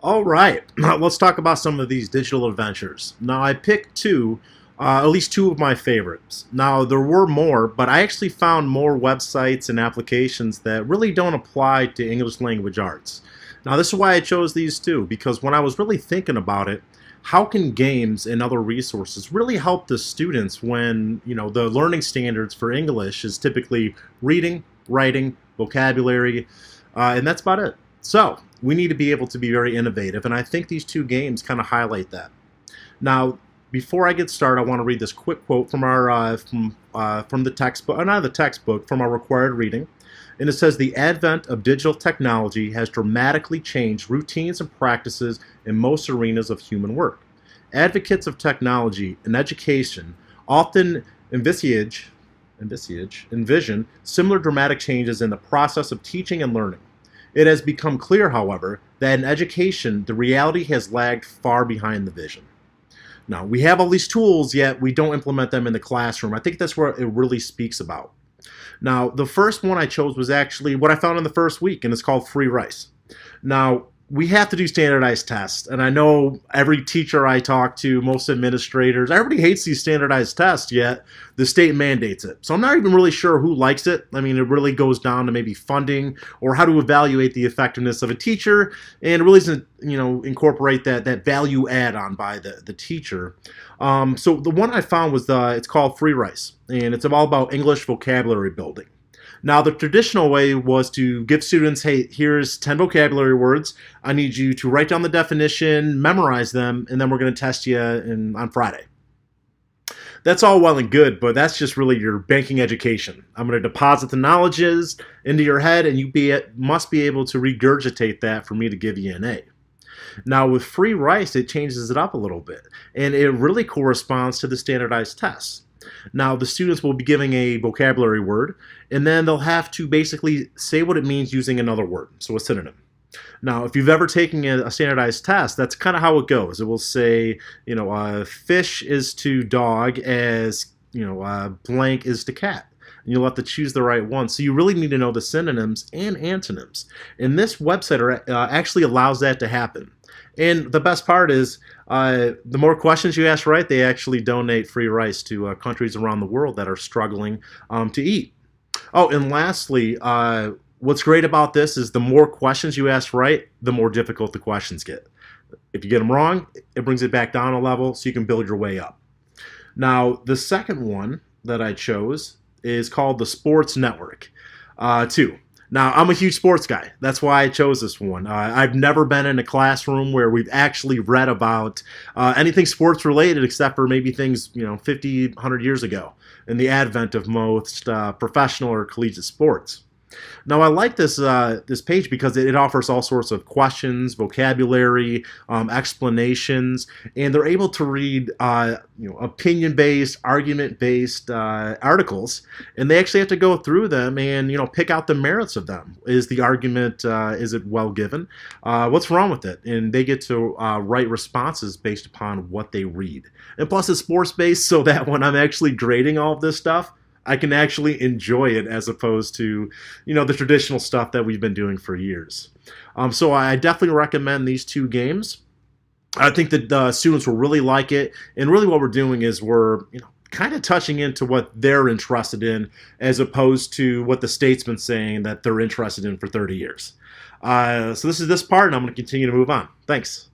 All right, let's talk about some of these digital adventures. Now, I picked two, at least two of my favorites. Now, there were more, but I actually found more websites and applications that really don't apply to English language arts. Now, this is why I chose these two, because when I was really thinking about it, how can games and other resources really help the students when, the learning standards for English is typically reading, writing, vocabulary, and that's about it. So, we need to be able to be very innovative, and I think these two games kind of highlight that. Now, before I get started, I want to read this quick quote from our from the textbook, not the textbook, from our required reading, and it says, "The advent of digital technology has dramatically changed routines and practices in most arenas of human work. Advocates of technology in education often envision similar dramatic changes in the process of teaching and learning. It has become clear, however, that in education, the reality has lagged far behind the vision." Now, we have all these tools, yet we don't implement them in the classroom. I think that's what it really speaks about. Now, the first one I chose was actually what I found in the first week, and it's called Free Rice. Now, we have to do standardized tests, and I know every teacher I talk to, most administrators, everybody hates these standardized tests, yet the state mandates it. So I'm not even really sure who likes it. I mean, it really goes down to maybe funding or how to evaluate the effectiveness of a teacher, and it really doesn't, incorporate that value add-on by the teacher. So the one I found was it's called Free Rice, and it's all about English vocabulary building. Now, the traditional way was to give students, hey, here's 10 vocabulary words. I need you to write down the definition, memorize them, and then we're going to test you on Friday. That's all well and good, but that's just really your banking education. I'm going to deposit the knowledges into your head, and must be able to regurgitate that for me to give you an A. Now, with Free Rice, it changes it up a little bit, and it really corresponds to the standardized tests. Now, the students will be giving a vocabulary word, and then they'll have to basically say what it means using another word, so a synonym. Now, if you've ever taken a standardized test, that's kind of how it goes. It will say, fish is to dog as, blank is to cat. And you'll have to choose the right one. So you really need to know the synonyms and antonyms. And this website actually allows that to happen. And the best part is, the more questions you ask right, they actually donate free rice to countries around the world that are struggling to eat. Oh, and lastly, what's great about this is the more questions you ask right, the more difficult the questions get. If you get them wrong, it brings it back down a level so you can build your way up. Now, the second one that I chose is called the Sports Network 2. Now, I'm a huge sports guy. That's why I chose this one. I've never been in a classroom where we've actually read about anything sports related except for maybe things, 50, 100 years ago in the advent of most professional or collegiate sports. Now, I like this page because it offers all sorts of questions, vocabulary, explanations, and they're able to read opinion-based, argument-based articles, and they actually have to go through them and pick out the merits of them. Is the argument is it well given? What's wrong with it? And they get to write responses based upon what they read. And plus, it's sports-based, so that when I'm actually grading all of this stuff, I can actually enjoy it as opposed to, the traditional stuff that we've been doing for years. So I definitely recommend these two games. I think that the students will really like it. And really what we're doing is we're, kind of touching into what they're interested in as opposed to what the state's been saying that they're interested in for 30 years. So this is this part, and I'm going to continue to move on. Thanks.